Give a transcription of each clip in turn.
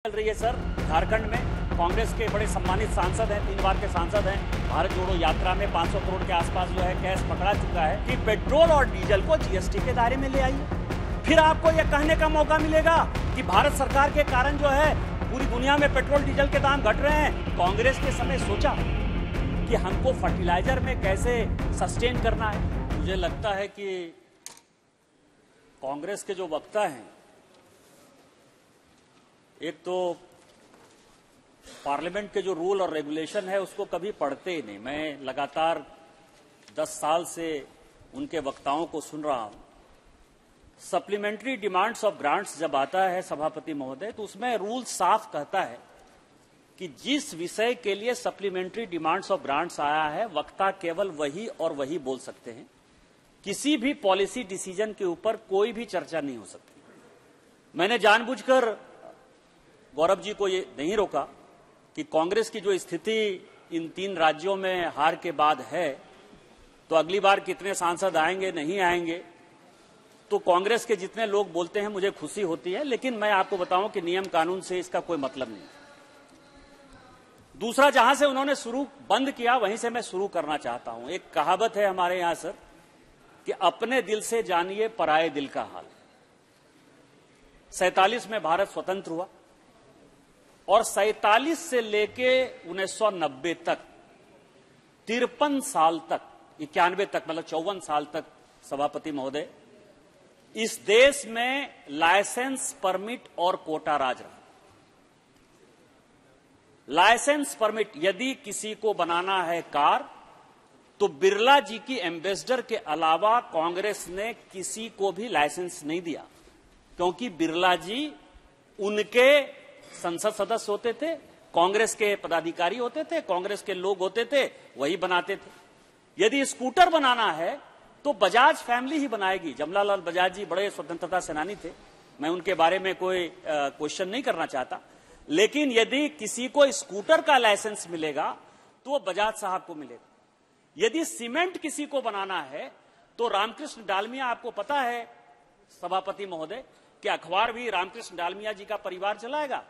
चल रही है सर। झारखंड में कांग्रेस के बड़े सम्मानित सांसद हैं, 3 बार के सांसद हैं। भारत जोड़ो यात्रा में 500 करोड़ के आसपास जो है कैश पकड़ा चुका है कि पेट्रोल और डीजल को जीएसटी के दायरे में ले आइए। फिर आपको यह कहने का मौका मिलेगा कि भारत सरकार के कारण जो है पूरी दुनिया में पेट्रोल डीजल के दाम घट रहे हैं। कांग्रेस के समय सोचा कि हमको फर्टिलाइजर में कैसे सस्टेन करना है। मुझे लगता है कि कांग्रेस के जो वक्ता हैं, एक तो पार्लियामेंट के जो रूल और रेगुलेशन है उसको कभी पढ़ते ही नहीं। मैं लगातार 10 साल से उनके वक्ताओं को सुन रहा हूं। सप्लीमेंट्री डिमांड्स ऑफ ग्रांट्स जब आता है सभापति महोदय, तो उसमें रूल साफ कहता है कि जिस विषय के लिए सप्लीमेंट्री डिमांड्स ऑफ ग्रांट्स आया है, वक्ता केवल वही और वही बोल सकते हैं। किसी भी पॉलिसी डिसीजन के ऊपर कोई भी चर्चा नहीं हो सकती। मैंने जानबूझकर गौरव जी को ये नहीं रोका कि कांग्रेस की जो स्थिति इन 3 राज्यों में हार के बाद है, तो अगली बार कितने सांसद आएंगे नहीं आएंगे, तो कांग्रेस के जितने लोग बोलते हैं मुझे खुशी होती है, लेकिन मैं आपको बताऊं कि नियम कानून से इसका कोई मतलब नहीं। दूसरा, जहां से उन्होंने शुरू बंद किया वहीं से मैं शुरू करना चाहता हूं। एक कहावत है हमारे यहां सर कि अपने दिल से जानिए पराये दिल का हाल। 47 में भारत स्वतंत्र हुआ और 47 से लेके 1990 तक 53 साल तक, 91 तक, मतलब 54 साल तक सभापति महोदय, इस देश में लाइसेंस परमिट और कोटा राज रहा। लाइसेंस परमिट, यदि किसी को बनाना है कार, तो बिरला जी की एम्बेसडर के अलावा कांग्रेस ने किसी को भी लाइसेंस नहीं दिया, क्योंकि बिरला जी उनके संसद सदस्य होते थे, कांग्रेस के पदाधिकारी होते थे, कांग्रेस के लोग होते थे, वही बनाते थे। यदि स्कूटर बनाना है तो बजाज फैमिली ही बनाएगी। जमनालाल बजाज जी बड़े स्वतंत्रता सेनानी थे, मैं उनके बारे में कोई क्वेश्चन नहीं करना चाहता, लेकिन यदि किसी को स्कूटर का लाइसेंस मिलेगा तो वो बजाज साहब को मिलेगा। यदि सीमेंट किसी को बनाना है तो रामकृष्ण डालमिया, आपको पता है सभापति महोदय कि अखबार भी रामकृष्ण डालमिया जी का परिवार चलाएगा,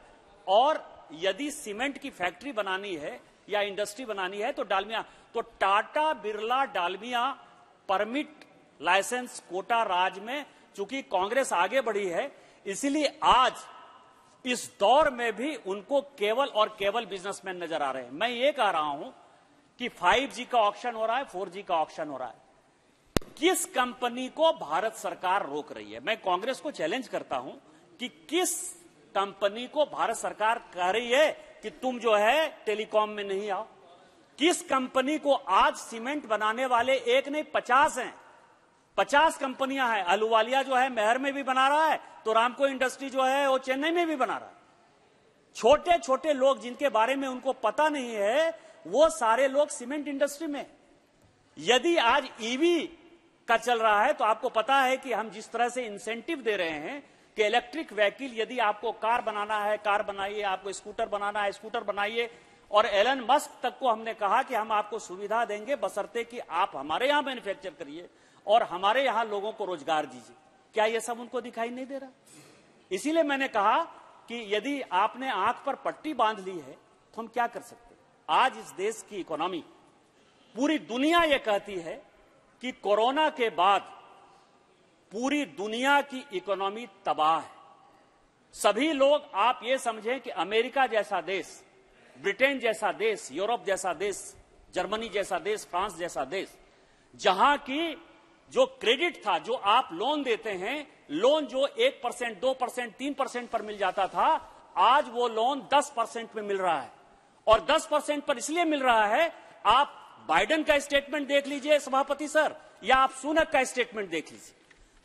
और यदि सीमेंट की फैक्ट्री बनानी है या इंडस्ट्री बनानी है तो डालमिया, तो टाटा बिरला डालमिया परमिट लाइसेंस कोटा राज में, चूंकि कांग्रेस आगे बढ़ी है, इसलिए आज इस दौर में भी उनको केवल और केवल बिजनेसमैन नजर आ रहे हैं। मैं ये कह रहा हूं कि 5G का ऑक्शन हो रहा है, 4G का ऑक्शन हो रहा है, किस कंपनी को भारत सरकार रोक रही है? मैं कांग्रेस को चैलेंज करता हूं कि किस कंपनी को भारत सरकार कह रही है कि तुम जो है टेलीकॉम में नहीं आओ? किस कंपनी को आज सीमेंट बनाने वाले एक नहीं 50 हैं, 50 कंपनियां हैं। अहलूवालिया जो है मेहर में भी बना रहा है, तो रामको इंडस्ट्री जो है वो चेन्नई में भी बना रहा है। छोटे छोटे लोग जिनके बारे में उनको पता नहीं है, वो सारे लोग सीमेंट इंडस्ट्री में। यदि आज ईवी का चल रहा है तो आपको पता है कि हम जिस तरह से इंसेंटिव दे रहे हैं कि इलेक्ट्रिक व्हीकल, यदि आपको कार बनाना है कार बनाइए, आपको स्कूटर बनाना है स्कूटर बनाइए, और एलन मस्क तक को हमने कहा कि हम आपको सुविधा देंगे बशर्ते कि आप हमारे यहां मैन्युफैक्चर करिए और हमारे यहां लोगों को रोजगार दीजिए। क्या यह सब उनको दिखाई नहीं दे रहा? इसीलिए मैंने कहा कि यदि आपने आंख पर पट्टी बांध ली है तो हम क्या कर सकते हैं। आज इस देश की इकोनॉमी, पूरी दुनिया यह कहती है कि कोरोना के बाद पूरी दुनिया की इकोनॉमी तबाह है। सभी लोग, आप ये समझें कि अमेरिका जैसा देश, ब्रिटेन जैसा देश, यूरोप जैसा देश, जर्मनी जैसा देश, फ्रांस जैसा देश, जहां की जो क्रेडिट था, जो आप लोन देते हैं, लोन जो 1%, 2%, 3% पर मिल जाता था, आज वो लोन 10% पे मिल रहा है। और 10% पर इसलिए मिल रहा है, आप बाइडेन का स्टेटमेंट देख लीजिए सभापति सर, या आप सुनक का स्टेटमेंट देख लीजिए।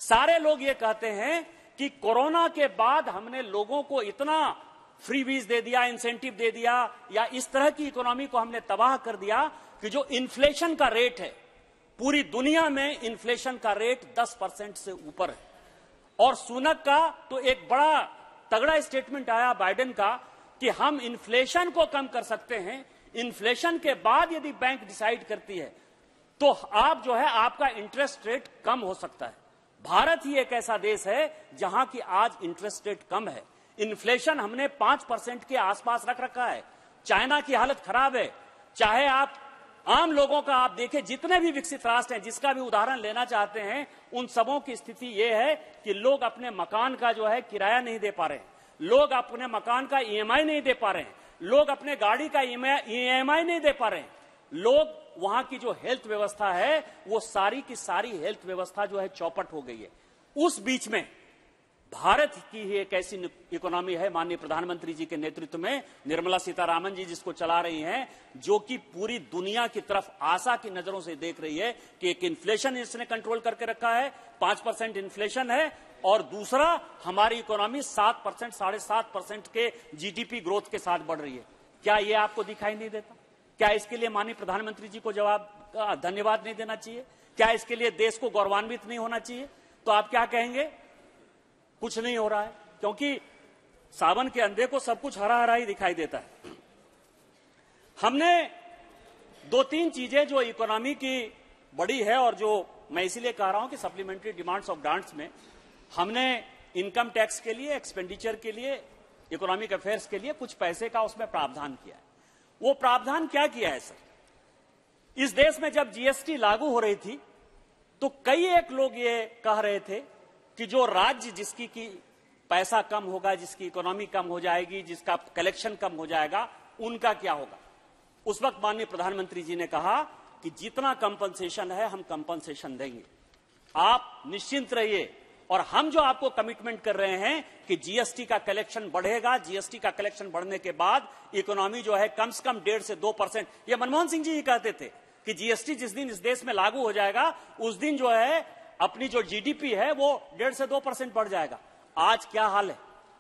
सारे लोग ये कहते हैं कि कोरोना के बाद हमने लोगों को इतना फ्रीबीज दे दिया, इंसेंटिव दे दिया, या इस तरह की इकोनॉमी को हमने तबाह कर दिया कि जो इन्फ्लेशन का रेट है, पूरी दुनिया में इन्फ्लेशन का रेट 10% से ऊपर है। और सुनक का तो एक बड़ा तगड़ा स्टेटमेंट आया बाइडेन का कि हम इन्फ्लेशन को कम कर सकते हैं, इन्फ्लेशन के बाद यदि बैंक डिसाइड करती है तो आप जो है आपका इंटरेस्ट रेट कम हो सकता है। भारत ही एक ऐसा देश है जहां की आज इंटरेस्ट रेट कम है। इन्फ्लेशन हमने 5% के आसपास रख रखा है। चाइना की हालत खराब है। चाहे आप आम लोगों का आप देखें, जितने भी विकसित राष्ट्र हैं, जिसका भी उदाहरण लेना चाहते हैं, उन सबों की स्थिति यह है कि लोग अपने मकान का जो है किराया नहीं दे पा रहे हैं, लोग अपने मकान का ईएमआई नहीं दे पा रहे हैं, लोग अपने गाड़ी का ईएमआई नहीं दे पा रहे हैं, लोग वहां की जो हेल्थ व्यवस्था है वो सारी की सारी हेल्थ व्यवस्था जो है चौपट हो गई है। उस बीच में भारत की ही एक ऐसी इकोनॉमी है, माननीय प्रधानमंत्री जी के नेतृत्व में निर्मला सीतारामन जी जिसको चला रही हैं, जो कि पूरी दुनिया की तरफ आशा की नजरों से देख रही है कि एक इन्फ्लेशन इसने कंट्रोल करके रखा है, 5% इन्फ्लेशन है, और दूसरा हमारी इकोनॉमी 7%, 7.5% के जीडीपी ग्रोथ के साथ बढ़ रही है। क्या यह आपको दिखाई नहीं देता? क्या इसके लिए माननीय प्रधानमंत्री जी को धन्यवाद नहीं देना चाहिए? क्या इसके लिए देश को गौरवान्वित नहीं होना चाहिए? तो आप क्या कहेंगे? कुछ नहीं हो रहा है, क्योंकि सावन के अंधे को सब कुछ हरा हरा ही दिखाई देता है। हमने 2-3 चीजें जो इकोनॉमी की बड़ी है, और जो मैं इसीलिए कह रहा हूं कि सप्लीमेंट्री डिमांड्स ऑफ ग्रांट्स में हमने इनकम टैक्स के लिए, एक्सपेंडिचर के लिए, इकोनॉमिक अफेयर्स के लिए कुछ पैसे का उसमें प्रावधान किया है। वो प्रावधान क्या किया है सर? इस देश में जब जीएसटी लागू हो रही थी तो कई एक लोग ये कह रहे थे कि जो राज्य जिसकी की पैसा कम होगा, जिसकी इकोनॉमी कम हो जाएगी, जिसका कलेक्शन कम हो जाएगा, उनका क्या होगा? उस वक्त माननीय प्रधानमंत्री जी ने कहा कि जितना कंपनसेशन है हम कंपनसेशन देंगे, आप निश्चिंत रहिए, और हम जो आपको कमिटमेंट कर रहे हैं कि जीएसटी का कलेक्शन बढ़ेगा, जीएसटी का कलेक्शन बढ़ने के बाद इकोनॉमी जो है कम से कम 1.5 से 2%, ये मनमोहन सिंह जी ही कहते थे कि जीएसटी जिस दिन इस देश में लागू हो जाएगा उस दिन जो है अपनी जो जीडीपी है वो 1.5 से 2% बढ़ जाएगा। आज क्या हाल है?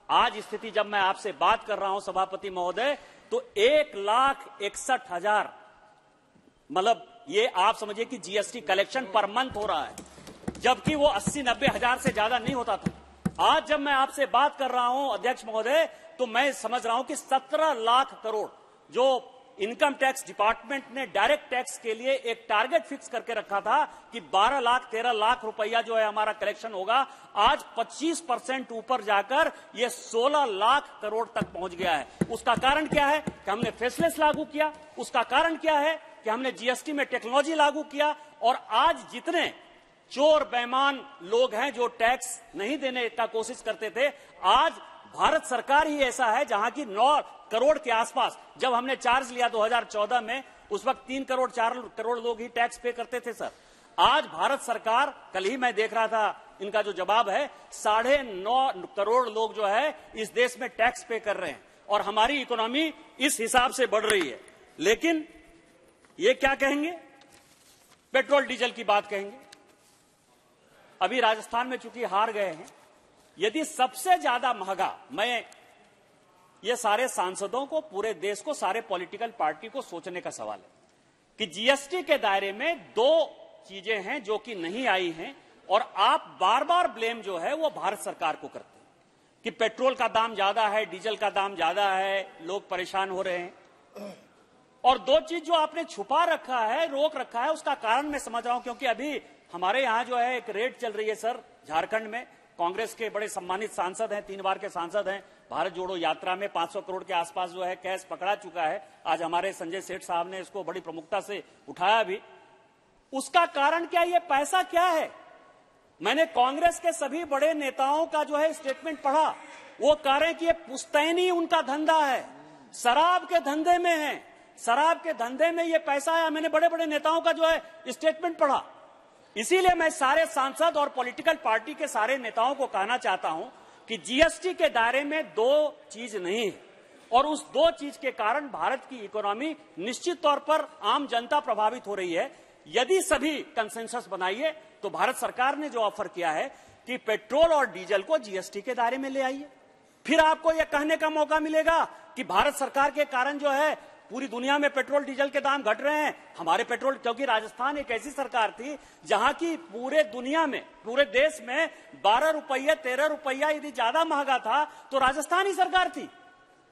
आज स्थिति जब मैं आपसे बात कर रहा हूं सभापति महोदय, तो 1,61,000, मतलब ये आप समझिए कि जीएसटी कलेक्शन पर मंथ हो रहा है, जबकि वो 80-90 हजार से ज्यादा नहीं होता था। आज जब मैं आपसे बात कर रहा हूं अध्यक्ष महोदय, तो मैं समझ रहा हूं कि 17 लाख करोड़ जो इनकम टैक्स डिपार्टमेंट ने डायरेक्ट टैक्स के लिए एक टारगेट फिक्स करके रखा था कि 12 लाख 13 लाख रुपया जो है हमारा कलेक्शन होगा, आज 25% ऊपर जाकर ये 16 लाख करोड़ तक पहुंच गया है। उसका कारण क्या है? कि हमने फेसलेस लागू किया। उसका कारण क्या है? कि हमने जीएसटी में टेक्नोलॉजी लागू किया, और आज जितने चोर बेईमान लोग हैं जो टैक्स नहीं देने का कोशिश करते थे, आज भारत सरकार ही ऐसा है जहां की 9 करोड़ के आसपास, जब हमने चार्ज लिया 2014 में, उस वक्त 3 करोड़ 4 करोड़ लोग ही टैक्स पे करते थे सर। आज भारत सरकार, कल ही मैं देख रहा था इनका जो जवाब है, 9.5 करोड़ लोग जो है इस देश में टैक्स पे कर रहे हैं, और हमारी इकोनॉमी इस हिसाब से बढ़ रही है। लेकिन ये क्या कहेंगे? पेट्रोल डीजल की बात कहेंगे। अभी राजस्थान में चूंकि हार गए हैं, यदि सबसे ज्यादा महंगा, मैं ये सारे सांसदों को, पूरे देश को, सारे पॉलिटिकल पार्टी को सोचने का सवाल है कि जीएसटी के दायरे में 2 चीजें हैं जो कि नहीं आई हैं, और आप बार बार ब्लेम जो है वो भारत सरकार को करते हैं कि पेट्रोल का दाम ज्यादा है, डीजल का दाम ज्यादा है, लोग परेशान हो रहे हैं। और 2 चीज जो आपने छुपा रखा है, रोक रखा है, उसका कारण मैं समझ रहा हूं, क्योंकि अभी हमारे यहां जो है एक रेड चल रही है सर, झारखंड में कांग्रेस के बड़े सम्मानित सांसद हैं, 3 बार के सांसद हैं, भारत जोड़ो यात्रा में 500 करोड़ के आसपास जो है कैश पकड़ा चुका है। आज हमारे संजय सेठ साहब ने इसको बड़ी प्रमुखता से उठाया भी। उसका कारण क्या? ये पैसा क्या है? मैंने कांग्रेस के सभी बड़े नेताओं का जो है स्टेटमेंट पढ़ा, वो कह रहे हैं कि ये पुश्तैनी उनका धंधा है, शराब के धंधे में है, शराब के धंधे में ये पैसा है। मैंने बड़े बड़े नेताओं का जो है स्टेटमेंट पढ़ा। इसीलिए मैं सारे सांसद और पॉलिटिकल पार्टी के सारे नेताओं को कहना चाहता हूं कि जीएसटी के दायरे में 2 चीज नहीं है, और उस 2 चीज के कारण भारत की इकोनॉमी निश्चित तौर पर आम जनता प्रभावित हो रही है। यदि सभी कंसेंसस बनाइए तो भारत सरकार ने जो ऑफर किया है कि पेट्रोल और डीजल को जीएसटी के दायरे में ले आइए, फिर आपको यह कहने का मौका मिलेगा कि भारत सरकार के कारण जो है पूरी दुनिया में पेट्रोल डीजल के दाम घट रहे हैं। हमारे पेट्रोल, क्योंकि राजस्थान एक ऐसी सरकार थी जहां की पूरे दुनिया में, पूरे देश में 12 रुपया 13 रुपया यदि ज्यादा महंगा था तो राजस्थान ही सरकार थी।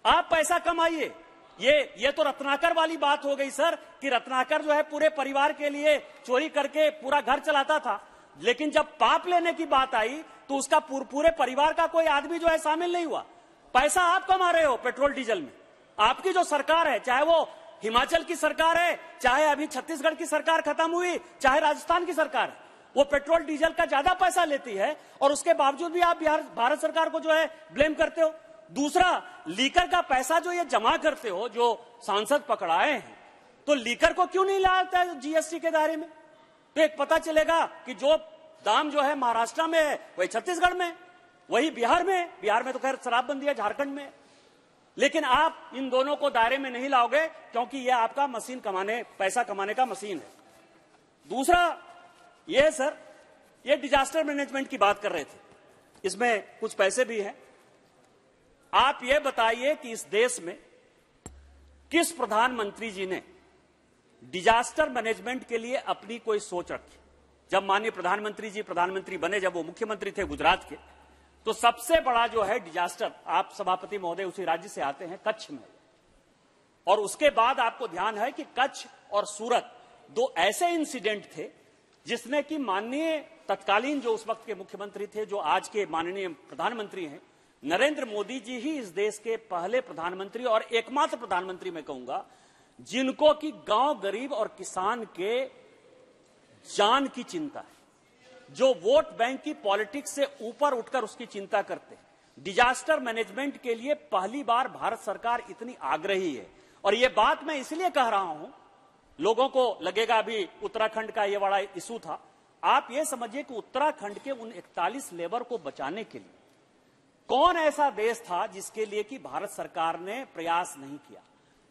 आप पैसा कमाइए। ये तो रत्नाकर वाली बात हो गई सर कि रत्नाकर जो है पूरे परिवार के लिए चोरी करके पूरा घर चलाता था, लेकिन जब पाप लेने की बात आई तो उसका पूरे परिवार का कोई आदमी जो है शामिल नहीं हुआ। पैसा आप कमा रहे हो पेट्रोल डीजल में। आपकी जो सरकार है, चाहे वो हिमाचल की सरकार है, चाहे अभी छत्तीसगढ़ की सरकार खत्म हुई, चाहे राजस्थान की सरकार है, वो पेट्रोल डीजल का ज्यादा पैसा लेती है और उसके बावजूद भी आप भारत सरकार को जो है ब्लेम करते हो। दूसरा, लीकर का पैसा जो ये जमा करते हो, जो सांसद पकड़ाए हैं, तो लीकर को क्यों नहीं लाता है जीएसटी के दायरे में? तो एक पता चलेगा कि जो दाम जो है महाराष्ट्र में है वही छत्तीसगढ़ में, वही बिहार में तो खैर शराबबंदी है, झारखंड में। लेकिन आप इन दोनों को दायरे में नहीं लाओगे क्योंकि यह आपका मशीन पैसा कमाने का मशीन है। दूसरा ये सर, ये डिजास्टर मैनेजमेंट की बात कर रहे थे, इसमें कुछ पैसे भी हैं। आप ये बताइए कि इस देश में किस प्रधानमंत्री जी ने डिजास्टर मैनेजमेंट के लिए अपनी कोई सोच रखी? जब माननीय प्रधानमंत्री जी प्रधानमंत्री बने, जब वो मुख्यमंत्री थे गुजरात के, तो सबसे बड़ा जो है डिजास्टर, आप सभापति महोदय उसी राज्य से आते हैं, कच्छ में। और उसके बाद आपको ध्यान है कि कच्छ और सूरत दो ऐसे इंसिडेंट थे जिसने कि माननीय तत्कालीन जो उस वक्त के मुख्यमंत्री थे, जो आज के माननीय प्रधानमंत्री हैं, नरेंद्र मोदी जी ही इस देश के पहले प्रधानमंत्री और एकमात्र प्रधानमंत्री मैं कहूंगा जिनको कि गांव गरीब और किसान के जान की चिंता है, जो वोट बैंक की पॉलिटिक्स से ऊपर उठकर उसकी चिंता करते हैं। डिजास्टर मैनेजमेंट के लिए पहली बार भारत सरकार इतनी आग्रही है। और यह बात मैं इसलिए कह रहा हूं, लोगों को लगेगा अभी उत्तराखंड का यह बड़ा इशू था, आप यह समझिए कि उत्तराखंड के उन 41 लेबर को बचाने के लिए कौन ऐसा देश था जिसके लिए कि भारत सरकार ने प्रयास नहीं किया?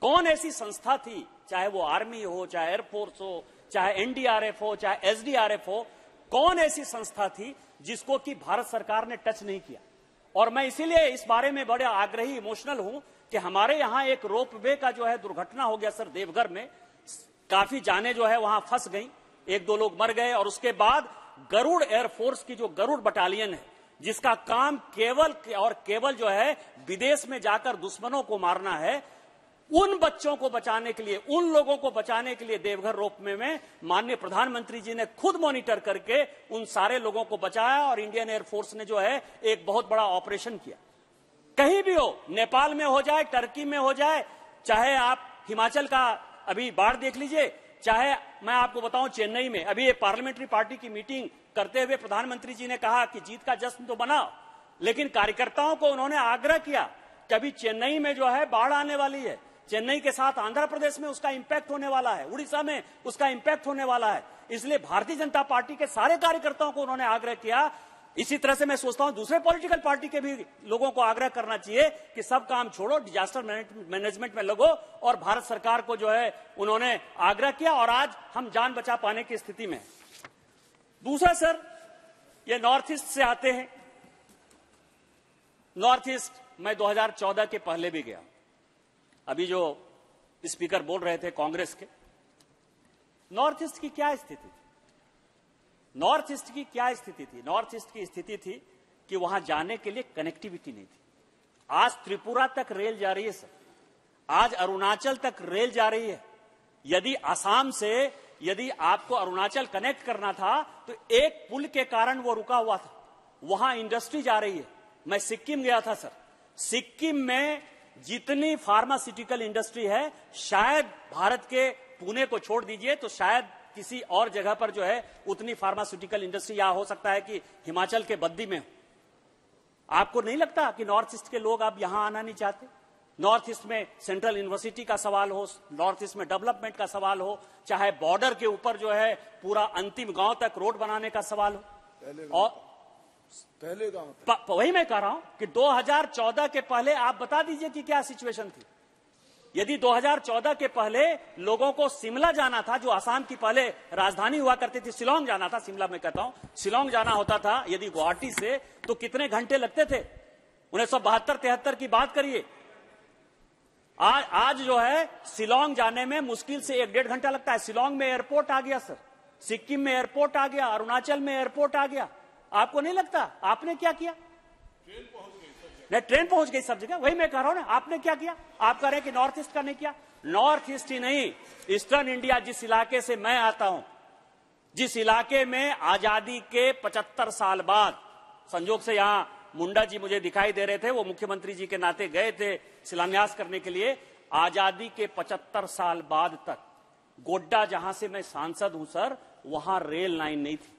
कौन ऐसी संस्था थी, चाहे वो आर्मी हो, चाहे एयरफोर्स हो, चाहे एनडीआरएफ हो, चाहे एसडीआरएफ हो, कौन ऐसी संस्था थी जिसको कि भारत सरकार ने टच नहीं किया? और मैं इसीलिए इस बारे में बड़े आग्रही इमोशनल हूं कि हमारे यहां एक रोपवे का जो है दुर्घटना हो गया सर देवघर में, काफी जाने जो है वहां फंस गई, 1-2 लोग मर गए। और उसके बाद गरुड़ एयरफोर्स की जो गरुड़ बटालियन है, जिसका काम केवल और केवल जो है विदेश में जाकर दुश्मनों को मारना है, उन बच्चों को बचाने के लिए, उन लोगों को बचाने के लिए देवघर रोपवे में माननीय प्रधानमंत्री जी ने खुद मॉनिटर करके उन सारे लोगों को बचाया और इंडियन एयरफोर्स ने जो है एक बहुत बड़ा ऑपरेशन किया। कहीं भी हो, नेपाल में हो जाए, टर्की में हो जाए, चाहे आप हिमाचल का अभी बाढ़ देख लीजिए, चाहे मैं आपको बताऊं चेन्नई में अभी ये पार्लियामेंट्री पार्टी की मीटिंग करते हुए प्रधानमंत्री जी ने कहा कि जीत का जश्न तो बनाओ, लेकिन कार्यकर्ताओं को उन्होंने आग्रह किया कि अभी चेन्नई में जो है बाढ़ आने वाली है, चेन्नई के साथ आंध्र प्रदेश में उसका इंपैक्ट होने वाला है, उड़ीसा में उसका इंपैक्ट होने वाला है। इसलिए भारतीय जनता पार्टी के सारे कार्यकर्ताओं को उन्होंने आग्रह किया। इसी तरह से मैं सोचता हूं दूसरे पॉलिटिकल पार्टी के भी लोगों को आग्रह करना चाहिए कि सब काम छोड़ो, डिजास्टर मैनेजमेंट में लगो, और भारत सरकार को जो है उन्होंने आग्रह किया और आज हम जान बचा पाने की स्थिति में। दूसरा सर, ये नॉर्थ ईस्ट से आते हैं। नॉर्थ ईस्ट मैं 2014 के पहले भी गया। अभी जो स्पीकर बोल रहे थे कांग्रेस के, नॉर्थ ईस्ट की क्या स्थिति थी? नॉर्थ ईस्ट की क्या स्थिति थी? नॉर्थ ईस्ट की स्थिति थी कि वहां जाने के लिए कनेक्टिविटी नहीं थी। आज त्रिपुरा तक रेल जा रही है सर, आज अरुणाचल तक रेल जा रही है। यदि असम से यदि आपको अरुणाचल कनेक्ट करना था तो एक पुल के कारण वो रुका हुआ था, वहां इंडस्ट्री जा रही है। मैं सिक्किम गया था सर, सिक्किम में जितनी फार्मास्यूटिकल इंडस्ट्री है, शायद भारत के पुणे को छोड़ दीजिए तो शायद किसी और जगह पर जो है उतनी फार्मास्यूटिकल इंडस्ट्री, या हो सकता है कि हिमाचल के बद्दी में हो। आपको नहीं लगता कि नॉर्थ ईस्ट के लोग अब यहां आना नहीं चाहते? नॉर्थ ईस्ट में सेंट्रल यूनिवर्सिटी का सवाल हो, नॉर्थ ईस्ट में डेवलपमेंट का सवाल हो, चाहे बॉर्डर के ऊपर जो है पूरा अंतिम गांव तक रोड बनाने का सवाल हो, और पहले गांव वही मैं कह रहा हूं कि 2014 के पहले आप बता दीजिए कि क्या सिचुएशन थी। यदि 2014 के पहले लोगों को शिमला जाना था, जो असम की पहले राजधानी हुआ करती थी, शिलोंग जाना था, शिमला में कहता हूं, शिलोंग जाना होता था यदि गुवाहाटी से, तो कितने घंटे लगते थे? 1972-73 की बात करिए। आज जो है शिलोंग जाने में मुश्किल से 1-1.5 घंटा लगता है। शिलोंग में एयरपोर्ट आ गया सर, सिक्किम में एयरपोर्ट आ गया, अरुणाचल में एयरपोर्ट आ गया। आपको नहीं लगता? आपने क्या किया? ट्रेन पहुंच गई सब जगह। वही मैं कह रहा हूं ना, आपने क्या किया? आप कह रहे हैं कि नॉर्थ ईस्ट का नहीं किया। नॉर्थ ईस्ट ही नहीं, ईस्टर्न इंडिया, जिस इलाके से मैं आता हूं, जिस इलाके में आजादी के 75 साल बाद, संजोग से यहां मुंडा जी मुझे दिखाई दे रहे थे, वो मुख्यमंत्री जी के नाते गए थे शिलान्यास करने के लिए। आजादी के 75 साल बाद तक गोड्डा, जहां से मैं सांसद हूं सर, वहां रेल लाइन नहीं थी।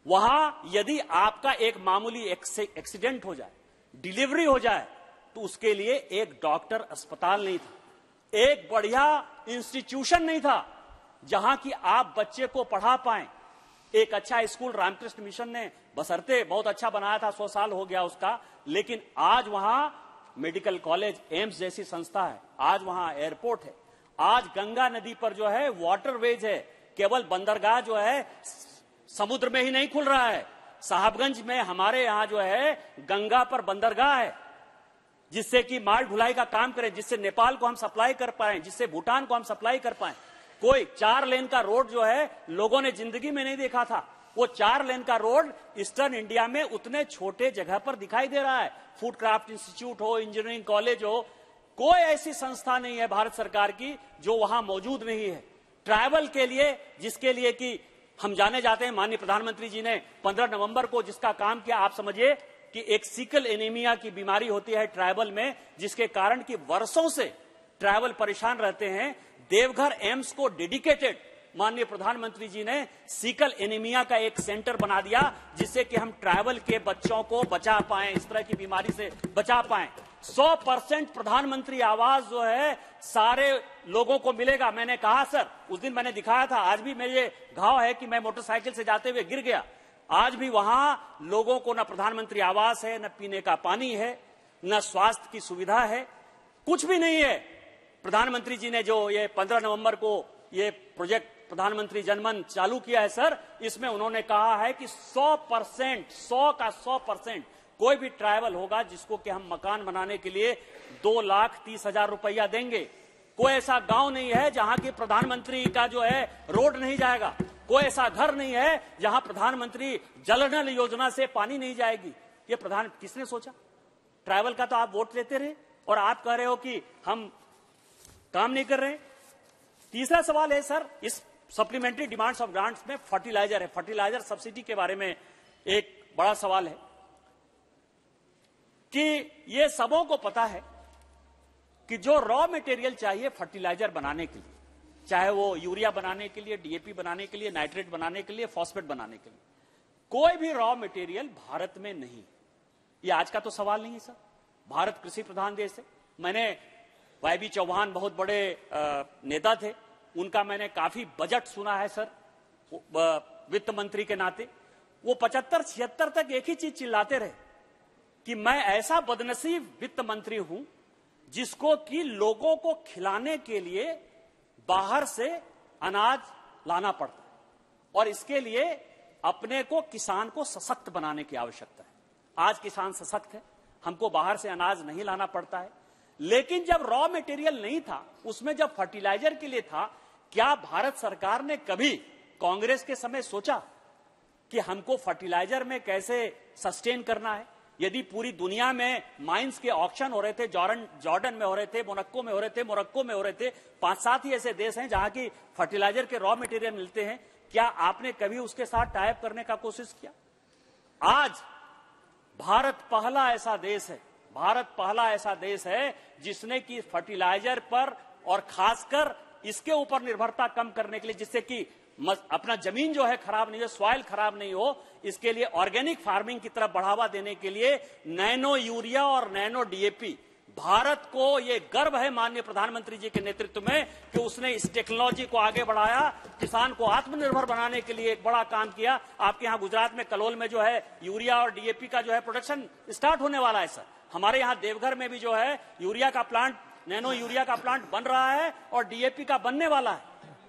वहां यदि आपका एक मामूली एक्सीडेंट हो जाए, डिलीवरी हो जाए, तो उसके लिए एक डॉक्टर अस्पताल नहीं था, एक बढ़िया इंस्टीट्यूशन नहीं था जहां की आप बच्चे को पढ़ा पाएं। एक अच्छा स्कूल रामकृष्ण मिशन ने बसरते बहुत अच्छा बनाया था, 100 साल हो गया उसका, लेकिन आज वहां मेडिकल कॉलेज, एम्स जैसी संस्था है, आज वहां एयरपोर्ट है, आज गंगा नदी पर जो है वाटरवेज है। केवल बंदरगाह जो है समुद्र में ही नहीं खुल रहा है, साहबगंज में हमारे यहां जो है गंगा पर बंदरगाह है, जिससे कि माल ढुलाई का काम करें, जिससे नेपाल को हम सप्लाई कर पाए, जिससे भूटान को हम सप्लाई कर पाए। कोई 4 लेन का रोड जो है लोगों ने जिंदगी में नहीं देखा था, वो 4 लेन का रोड ईस्टर्न इंडिया में उतने छोटे जगह पर दिखाई दे रहा है। फूड क्राफ्ट इंस्टीट्यूट हो, इंजीनियरिंग कॉलेज हो, कोई ऐसी संस्था नहीं है भारत सरकार की जो वहां मौजूद नहीं है। ट्राइबल के लिए, जिसके लिए कि हम जाने जाते हैं, माननीय प्रधानमंत्री जी ने 15 नवंबर को जिसका काम किया, आप समझिए कि एक सिकल एनीमिया की बीमारी होती है ट्राइबल में, जिसके कारण कि वर्षों से ट्राइबल परेशान रहते हैं। देवघर एम्स को डेडिकेटेड माननीय प्रधानमंत्री जी ने सिकल एनीमिया का एक सेंटर बना दिया, जिससे कि हम ट्राइबल के बच्चों को बचा पाएं, इस तरह की बीमारी से बचा पाएं। 100% प्रधानमंत्री आवास जो है सारे लोगों को मिलेगा। मैंने कहा सर, उस दिन मैंने दिखाया था, आज भी मेरे घाव है कि मैं मोटरसाइकिल से जाते हुए गिर गया। आज भी वहां लोगों को न प्रधानमंत्री आवास है, न पीने का पानी है, न स्वास्थ्य की सुविधा है, कुछ भी नहीं है। प्रधानमंत्री जी ने जो ये 15 नवंबर को ये प्रोजेक्ट प्रधानमंत्री जनमन चालू किया है सर, इसमें उन्होंने कहा है कि 100%, 100% कोई भी ट्राइबल होगा जिसको कि हम मकान बनाने के लिए 2,30,000 रुपया देंगे। कोई ऐसा गांव नहीं है जहां की प्रधानमंत्री का जो है रोड नहीं जाएगा, कोई ऐसा घर नहीं है जहां प्रधानमंत्री जल नल योजना से पानी नहीं जाएगी। ये प्रधान किसने सोचा? ट्राइबल का तो आप वोट लेते रहे और आप कह रहे हो कि हम काम नहीं कर रहे। तीसरा सवाल है सर, इस सप्लीमेंट्री डिमांड्स ऑफ ग्रांट्स में फर्टिलाइजर है, फर्टिलाइजर सब्सिडी के बारे में एक बड़ा सवाल है कि ये सबों को पता है कि जो रॉ मटेरियल चाहिए फर्टिलाइजर बनाने के लिए, चाहे वो यूरिया बनाने के लिए, डीएपी बनाने के लिए, नाइट्रेट बनाने के लिए, फॉस्फेट बनाने के लिए, कोई भी रॉ मटेरियल भारत में नहीं। ये आज का तो सवाल नहीं है सर, भारत कृषि प्रधान देश है। मैंने वाईबी चौहान बहुत बड़े नेता थे, उनका मैंने काफी बजट सुना है सर, वित्त मंत्री के नाते। वो 75-76 तक एक ही चीज चिल्लाते रहे कि मैं ऐसा बदनसीब वित्त मंत्री हूं जिसको कि लोगों को खिलाने के लिए बाहर से अनाज लाना पड़ता है, और इसके लिए अपने को, किसान को सशक्त बनाने की आवश्यकता है। आज किसान सशक्त है, हमको बाहर से अनाज नहीं लाना पड़ता है। लेकिन जब रॉ मटेरियल नहीं था, उसमें जब फर्टिलाइजर के लिए था, क्या भारत सरकार ने कभी कांग्रेस के समय सोचा कि हमको फर्टिलाइजर में कैसे सस्टेन करना है? यदि पूरी दुनिया में माइंस के ऑक्शन हो रहे थे, जॉर्डन में हो रहे थे, मोनाको में हो रहे थे, मोरक्को में हो रहे थे, 5-7 ही ऐसे देश हैं जहां की फर्टिलाइजर के रॉ मटेरियल मिलते हैं, क्या आपने कभी उसके साथ टाइप करने का कोशिश किया? आज भारत पहला ऐसा देश है, भारत पहला ऐसा देश है जिसने कि फर्टिलाइजर पर और खासकर इसके ऊपर निर्भरता कम करने के लिए, जिससे कि अपना जमीन जो है खराब नहीं हो, सॉइल खराब नहीं हो, इसके लिए ऑर्गेनिक फार्मिंग की तरफ बढ़ावा देने के लिए नैनो यूरिया और नैनो डीएपी, भारत को ये गर्व है माननीय प्रधानमंत्री जी के नेतृत्व में कि उसने इस टेक्नोलॉजी को आगे बढ़ाया, किसान को आत्मनिर्भर बनाने के लिए एक बड़ा काम किया। आपके यहां गुजरात में कलोल में जो है यूरिया और डीएपी का जो है प्रोडक्शन स्टार्ट होने वाला है सर। हमारे यहां देवघर में भी जो है यूरिया का प्लांट, नैनो यूरिया का प्लांट बन रहा है और डीएपी का बनने वाला है।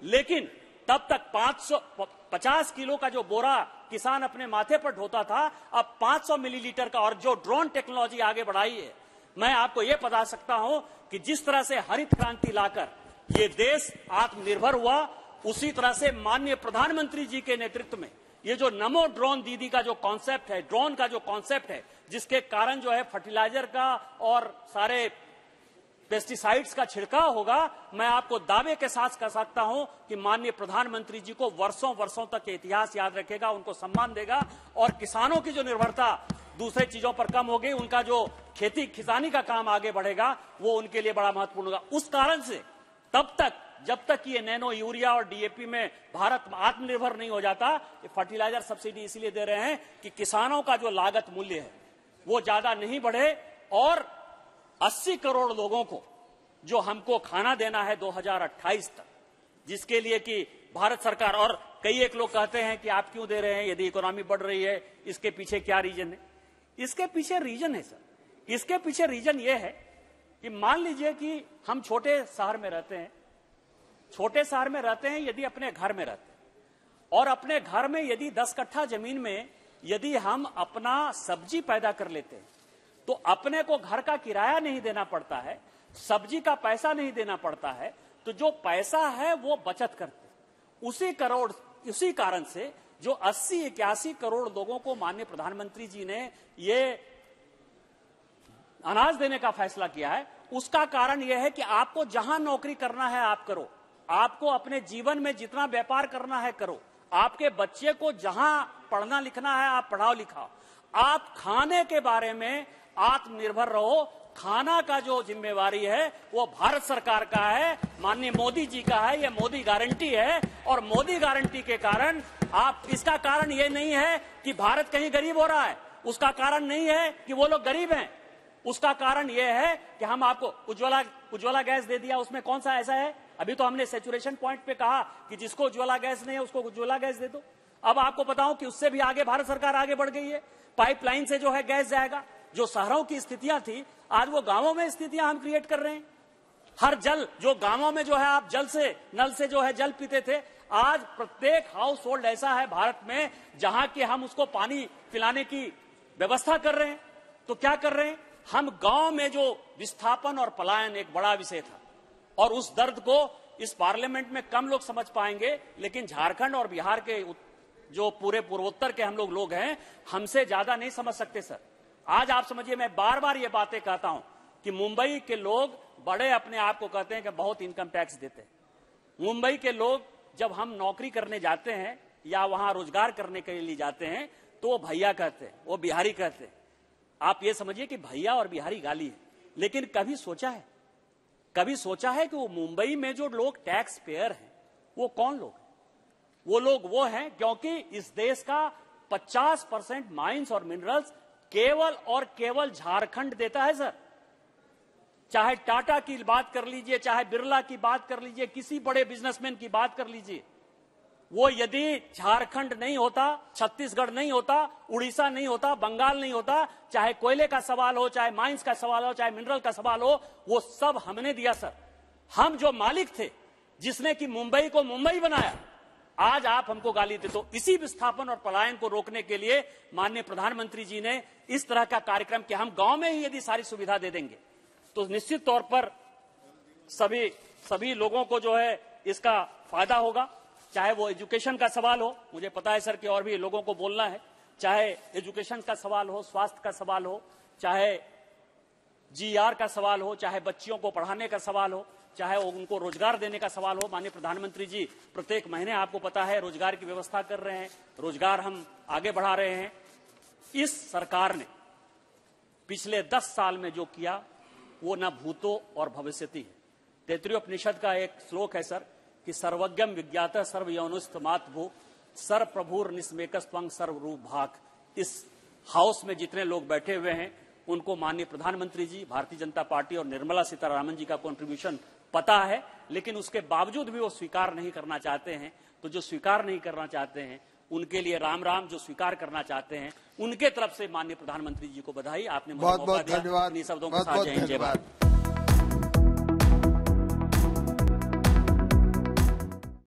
लेकिन तब तक 550 किलो का जो बोरा किसान अपने माथे पर ढोता था, अब 500 मिलीलीटर का, और जो ड्रोन टेक्नोलॉजी आगे बढ़ाई है, मैं आपको यह बता सकता हूं कि जिस तरह से हरित क्रांति लाकर ये देश आत्मनिर्भर हुआ, उसी तरह से माननीय प्रधानमंत्री जी के नेतृत्व में ये जो नमो ड्रोन दीदी का जो कॉन्सेप्ट है, ड्रोन का जो कॉन्सेप्ट है, जिसके कारण जो है फर्टिलाइजर का और सारे पेस्टिसाइड्स का छिड़काव होगा, मैं आपको दावे के साथ कह सकता हूं कि माननीय प्रधानमंत्री जी को वर्षों वर्षों तक इतिहास याद रखेगा, उनको सम्मान देगा, और किसानों की जो निर्भरता दूसरे चीजों पर कम होगी, उनका जो खेती किसानी का काम आगे बढ़ेगा वो उनके लिए बड़ा महत्वपूर्ण होगा। उस कारण से तब तक जब तक ये नैनो यूरिया और डीएपी में भारत आत्मनिर्भर नहीं हो जाता, ये फर्टिलाइजर सब्सिडी इसलिए दे रहे हैं कि किसानों का जो लागत मूल्य है वो ज्यादा नहीं बढ़े और 80 करोड़ लोगों को जो हमको खाना देना है 2028 तक, जिसके लिए कि भारत सरकार, और कई एक लोग कहते हैं कि आप क्यों दे रहे हैं यदि इकोनॉमी बढ़ रही है, इसके पीछे क्या रीजन है? इसके पीछे रीजन है सर, इसके पीछे रीजन ये है कि मान लीजिए कि हम छोटे शहर में रहते हैं, यदि अपने घर में रहते हैं और अपने घर में यदि 10 कट्ठा जमीन में यदि हम अपना सब्जी पैदा कर लेते हैं तो अपने को घर का किराया नहीं देना पड़ता है, सब्जी का पैसा नहीं देना पड़ता है, तो जो पैसा है वो बचत करते हैं। उसी कारण से जो 80-81 करोड़ लोगों को माननीय प्रधानमंत्री जी ने ये अनाज देने का फैसला किया है, उसका कारण यह है कि आपको जहां नौकरी करना है आप करो, आपको अपने जीवन में जितना व्यापार करना है करो, आपके बच्चे को जहां पढ़ना लिखना है आप पढ़ाओ लिखाओ, आप खाने के बारे में आत्मनिर्भर रहो। खाना का जो जिम्मेवारी है वो भारत सरकार का है, माननीय मोदी जी का है, ये मोदी गारंटी है। और मोदी गारंटी के कारण आप, इसका कारण ये नहीं है कि भारत कहीं गरीब हो रहा है, उसका कारण नहीं है कि वो लोग गरीब हैं, उसका कारण यह है कि हम आपको उज्ज्वला गैस दे दिया। उसमें कौन सा ऐसा है? अभी तो हमने सैचुरेशन पॉइंट पे कहा कि जिसको उज्ज्वला गैस नहीं है उसको उज्ज्वला गैस दे दो। अब आपको बताऊं कि उससे भी आगे भारत सरकार आगे बढ़ गई है, पाइपलाइन से जो है गैस जाएगा। जो शहरों की स्थितियां थी आज वो गांवों में स्थितियां हम क्रिएट कर रहे हैं। हर जल जो गांवों में जो है आप जल से, नल से जो है जल पीते थे, आज प्रत्येक हाउस होल्ड ऐसा है भारत में जहां कि हम उसको पानी पिलाने की व्यवस्था कर रहे हैं। तो क्या कर रहे हैं हम? गांव में जो विस्थापन और पलायन एक बड़ा विषय था और उस दर्द को इस पार्लियामेंट में कम लोग समझ पाएंगे, लेकिन झारखंड और बिहार के जो पूरे पूर्वोत्तर के हम लोग हैं, हमसे ज्यादा नहीं समझ सकते सर। आज आप समझिए, मैं बार बार ये बातें कहता हूं कि मुंबई के लोग बड़े अपने आप को कहते हैं कि बहुत इनकम टैक्स देते हैं। मुंबई के लोग जब हम नौकरी करने जाते हैं या वहां रोजगार करने के लिए जाते हैं तो वो भैया कहते हैं, वो बिहारी कहते हैं। आप ये समझिए कि भैया और बिहारी गाली है। लेकिन कभी सोचा है कि वो मुंबई में जो लोग टैक्स पेयर हैं वो कौन लोग हैं? वो लोग वो हैं क्योंकि इस देश का 50% माइंस और मिनरल्स केवल और केवल झारखंड देता है सर। चाहे टाटा की बात कर लीजिए, चाहे बिरला की बात कर लीजिए, किसी बड़े बिजनेसमैन की बात कर लीजिए, वो यदि झारखंड नहीं होता, छत्तीसगढ़ नहीं होता, उड़ीसा नहीं होता, बंगाल नहीं होता, चाहे कोयले का सवाल हो, चाहे माइंस का सवाल हो, चाहे मिनरल का सवाल हो, वो सब हमने दिया सर। हम जो मालिक थे, जिसने कि मुंबई को मुंबई बनाया, आज आप हमको गाली दे। तो इसी विस्थापन और पलायन को रोकने के लिए माननीय प्रधानमंत्री जी ने इस तरह का कार्यक्रम किया। हम गांव में ही यदि सारी सुविधा दे देंगे तो निश्चित तौर पर सभी लोगों को जो है इसका फायदा होगा। चाहे वो एजुकेशन का सवाल हो, मुझे पता है सर कि और भी लोगों को बोलना है, चाहे एजुकेशन का सवाल हो, स्वास्थ्य का सवाल हो, चाहे जीआर का सवाल हो, चाहे बच्चियों को पढ़ाने का सवाल हो, चाहे उनको रोजगार देने का सवाल हो। माननीय प्रधानमंत्री जी प्रत्येक महीने आपको पता है रोजगार की व्यवस्था कर रहे हैं, रोजगार हम आगे बढ़ा रहे हैं। इस सरकार ने पिछले 10 साल में जो किया वो न भूतो और भविष्यति है। तैत्तिरीय उपनिषद का एक श्लोक है सर कि सर्वज्ञम विज्ञातः सर्वयोनिस्तमात् भू सर्वप्रभुर निस्मेकस्त्वं सर्वरूप भाग। इस हाउस में जितने लोग बैठे हुए हैं उनको माननीय प्रधानमंत्री जी, भारतीय जनता पार्टी और निर्मला सीतारामन जी का कंट्रीब्यूशन पता है, लेकिन उसके बावजूद भी वो स्वीकार नहीं करना चाहते हैं। तो जो स्वीकार नहीं करना चाहते हैं उनके लिए राम राम, जो स्वीकार करना चाहते हैं उनके तरफ से माननीय प्रधानमंत्री जी को बधाई। आपने मुझे मौका दिया, इन्हीं शब्दों के साथ जय हिंद जय भारत।